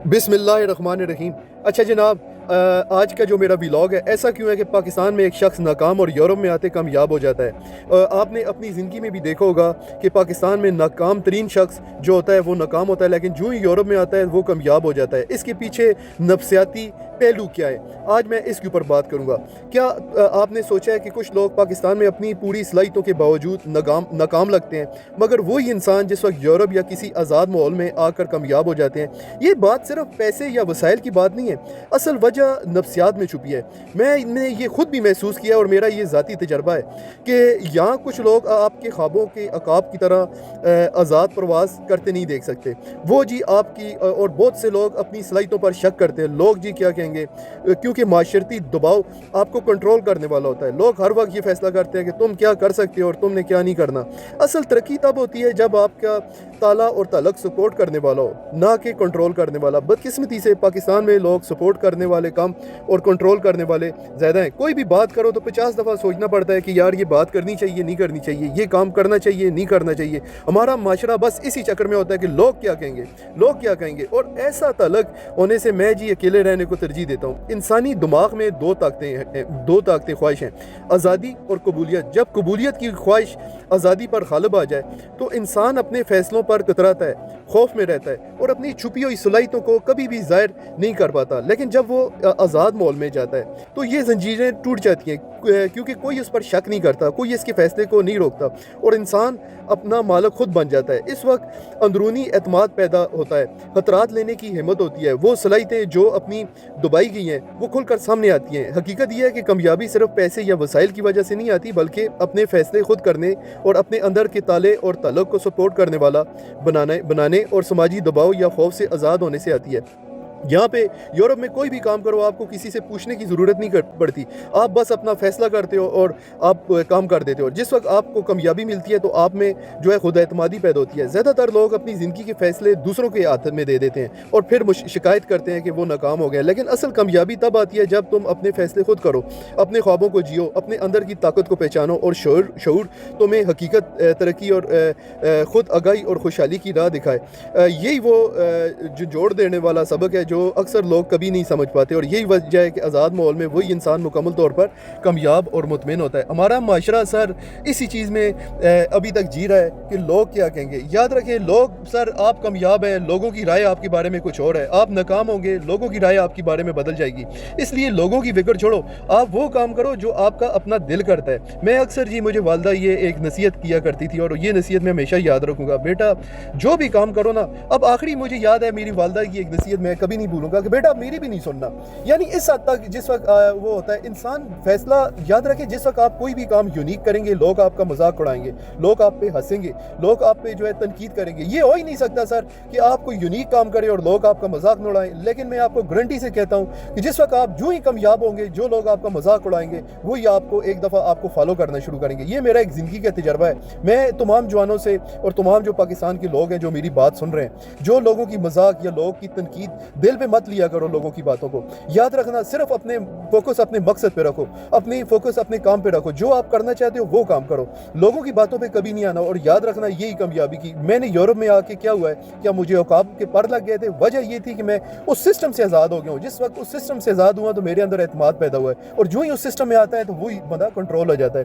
बिस्मिल्लाहिर्रहमानिर्रहीम। अच्छा जनाब, आज का जो मेरा व्लॉग है, ऐसा क्यों है कि पाकिस्तान में एक शख्स नाकाम और यूरोप में आते कामयाब हो जाता है। आपने अपनी ज़िंदगी में भी देखा होगा कि पाकिस्तान में नाकाम तरीन शख्स जो होता है वो नाकाम होता है, लेकिन जो ही यूरोप में आता है वो कामयाब हो जाता है। इसके पीछे नफसियाती पहलू क्या है, आज मैं इसके ऊपर बात करूँगा। क्या आपने सोचा है कि कुछ लोग पाकिस्तान में अपनी पूरी सलाहियतों के बावजूद नाकाम लगते हैं, मगर वही इंसान जिस वक्त यूरोप या किसी आज़ाद माहौल में आकर कामयाब हो जाते हैं। ये बात सिर्फ पैसे या वसाइल की बात नहीं है, असल वजह नफ्सियात में छुपी है। मैंने ये खुद भी महसूस किया और मेरा ये ज़ाती तजर्बा है कि यहाँ कुछ लोग आपके ख्वाबों के अकाब की तरह आज़ाद प्रवास करते नहीं देख सकते। वो जी आपकी और बहुत से लोग अपनी सलाहियतों पर शक करते हैं। लोग जी क्या कहेंगे, क्योंकि माशरती दबाव आपको कंट्रोल करने वाला होता है। लोग हर वक्त ये फैसला करते हैं कि तुम क्या कर सकते हो और तुमने क्या नहीं करना। असल तरक्की तब होती है जब आपका ताला और तलक सपोर्ट करने वाला हो, ना कि कंट्रोल करने वाला। बदकिस्मती से पाकिस्तान में लोग सपोर्ट करने वाले कम और कंट्रोल करने वाले ज़्यादा हैं। कोई भी बात करो तो 50 दफ़ा सोचना पड़ता है कि यार ये बात करनी चाहिए नहीं करनी चाहिए, ये काम करना चाहिए नहीं करना चाहिए। हमारा माशरा बस इसी चक्कर में होता है कि लोग क्या कहेंगे, लोग क्या कहेंगे। और ऐसा तलक होने से मैं जी अकेले रहने को तरजीह देता हूँ। इंसानी दिमाग में दो ताकतें ख्वाहिश हैं, आज़ादी और कबूलियत। जब कबूलियत की ख्वाहिश आज़ादी पर गालिब आ जाए तो इंसान अपने फैसलों पर कतराता है, खौफ में रहता है और अपनी छुपी हुई सलाहियतों को कभी भी ज़ाहिर नहीं कर पाता। लेकिन जब वो आज़ाद माहौल में जाता है तो ये जंजीरें टूट जाती हैं, क्योंकि कोई उस पर शक नहीं करता, कोई इसके फैसले को नहीं रोकता और इंसान अपना मालिक खुद बन जाता है। इस वक्त अंदरूनी एतमाद पैदा होता है, खतरात लेने की हिम्मत होती है। वो सलाहियतें जो अपनी दबाई गई हैं वो खुलकर सामने आती हैं। हकीकत यह है कि कामयाबी सिर्फ पैसे या वसाइल की वजह से नहीं आती, बल्कि अपने फैसले खुद करने और अपने अंदर के ताले और तल्लुक़ को सपोर्ट करने वाला बनाने और समाजी दबाव या खौफ से आज़ाद होने से आती है। यहाँ पे यूरोप में कोई भी काम करो आपको किसी से पूछने की ज़रूरत नहीं पड़ती। आप बस अपना फैसला करते हो और आप काम कर देते हो। जिस वक्त आपको कामयाबी मिलती है तो आप में जो है खुद एतमादी पैदा होती है। ज़्यादातर लोग अपनी ज़िंदगी के फ़ैसले दूसरों के हाथ में दे देते हैं और फिर शिकायत करते हैं कि वो नाकाम हो गया। लेकिन असल कामयाबी तब आती है जब तुम अपने फ़ैसले खुद करो, अपने ख्वाबों को जियो, अपने अंदर की ताकत को पहचानो और शऊर तुम्हें हकीकत, तरक्की और ख़ुद आगाही और खुशहाली की राह दिखाए। यही वो जो जोड़ देने वाला सबक है जो अक्सर लोग कभी नहीं समझ पाते, और यही वजह है कि आज़ाद माहौल में वही इंसान मुकम्मल तौर पर कामयाब और मुतमिन होता है। हमारा माशरा सर इसी चीज़ में अभी तक जी रहा है कि लोग क्या कहेंगे। याद रखें, लोग सर आप कामयाब हैं, लोगों की राय आपके बारे में कुछ और है। आप नाकाम होंगे, लोगों की राय आपके बारे में बदल जाएगी। इसलिए लोगों की फिक्र छोड़ो, आप वो काम करो जो आपका अपना दिल करता है। मैं अक्सर जी, मुझे वालदा ये एक नसीहत किया करती थी और ये नसीहत मैं हमेशा याद रखूँगा। बेटा जो भी काम करो ना, अब आखिरी मुझे याद है मेरी वालदा की एक नसीहत मैं कभी नहीं भूलूंगा कि बेटा मेरी भी नहीं सुनना। यानी इस हद तक जिस वक्त वो होता है इंसान फैसला, याद रखें जिस वक्त आप कोई भी काम यूनिक करेंगे लोग आपका मजाक उड़ाएंगे, लोग आप पे हंसेंगे, लोग आप पे जो है तनकीद करेंगे। ये हो ही नहीं सकता सर कि आप कोई यूनिक काम करें और लोग आपका मजाक न उड़ाएं। लेकिन मैं आपको गारंटी से कहता हूँ कि जिस वक्त आप जो ही कामयाब होंगे, जो लोग आपका मजाक उड़ाएंगे वही आपको एक दफ़ा आपको फॉलो करना शुरू करेंगे। ये मेरा एक ज़िंदगी का तजर्बा है। मैं तमाम जवानों से और तमाम जो पाकिस्तान के लोग हैं जो मेरी बात सुन रहे हैं, जो लोगों की मजाक या लोगों की तनकीद दिल पे मत लिया करो। लोगों की बातों को याद रखना, सिर्फ अपने फोकस अपने मकसद पे रखो, अपनी फोकस अपने काम पे रखो। जो आप करना चाहते हो वो काम करो, लोगों की बातों पे कभी नहीं आना। और याद रखना यही कामयाबी की। मैंने यूरोप में आके क्या हुआ है, क्या मुझे औकाब के पर लग गए थे? वजह ये थी कि मैं उस सिस्टम से आज़ाद हो गया हूँ। जिस वक्त उस सिस्टम से आज़ाद हुआ तो मेरे अंदर एतमाद पैदा हुआ है, और जो ही उस सिस्टम में आता है तो वही बंदा कंट्रोल हो जाता है।